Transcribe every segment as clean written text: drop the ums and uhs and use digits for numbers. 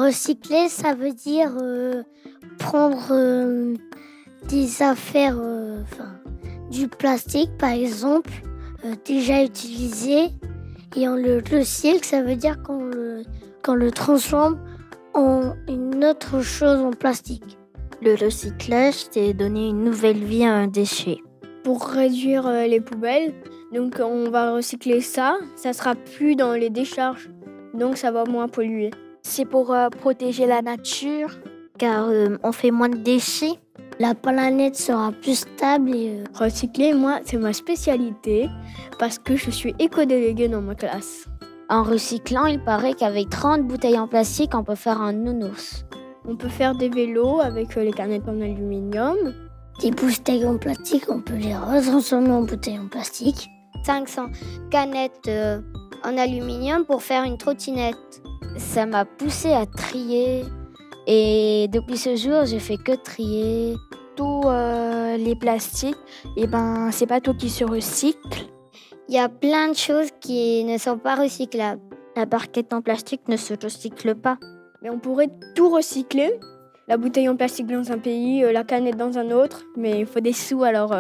Recycler, ça veut dire prendre des affaires, du plastique par exemple, déjà utilisé, et on le recycle, ça veut dire qu'on le transforme en une autre chose en plastique. Le recyclage, c'est donner une nouvelle vie à un déchet. Pour réduire les poubelles, donc on va recycler ça sera plus dans les décharges, donc ça va moins polluer. C'est pour protéger la nature, car on fait moins de déchets. La planète sera plus stable et Recycler, moi, c'est ma spécialité parce que je suis éco-déléguée dans ma classe. En recyclant, il paraît qu'avec 30 bouteilles en plastique, on peut faire un nounours. On peut faire des vélos avec les canettes en aluminium. des bouteilles en plastique, on peut les retransformer en bouteilles en plastique. 500 canettes en aluminium pour faire une trottinette. Ça m'a poussée à trier. Et depuis ce jour, j'ai fait que trier. Tous les plastiques, c'est pas tout qui se recycle. Il y a plein de choses qui ne sont pas recyclables. La barquette en plastique ne se recycle pas. Mais on pourrait tout recycler. La bouteille en plastique dans un pays, la canette dans un autre. Mais il faut des sous, alors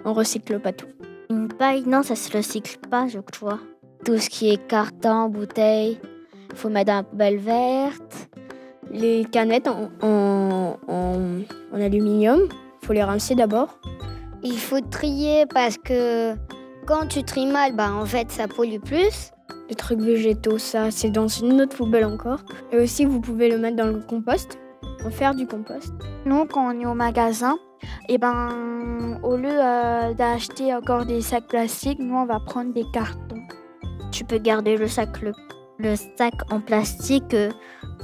on recycle pas tout. Une paille, non, ça se recycle pas, je crois. Tout ce qui est carton, bouteille, il faut mettre dans la poubelle verte. Les canettes en aluminium, il faut les rincer d'abord. Il faut trier parce que quand tu tries mal, en fait, ça pollue plus. Les trucs végétaux, ça, c'est dans une autre poubelle encore. Et aussi, vous pouvez le mettre dans le compost, pour faire du compost. Nous, quand on est au magasin, au lieu d'acheter encore des sacs plastiques, nous, on va prendre des cartons. Tu peux garder le sac en plastique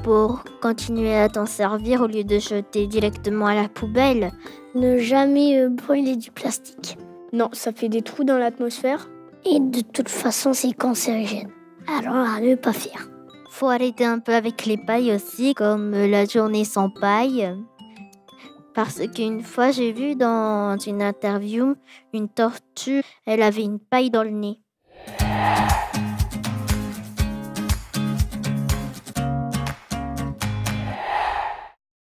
pour continuer à t'en servir au lieu de jeter directement à la poubelle. Ne jamais brûler du plastique. Non, ça fait des trous dans l'atmosphère. Et de toute façon, c'est cancérigène. Alors, à ne pas faire. Faut arrêter un peu avec les pailles aussi, comme la journée sans paille. Parce qu'une fois, j'ai vu dans une interview une tortue, elle avait une paille dans le nez.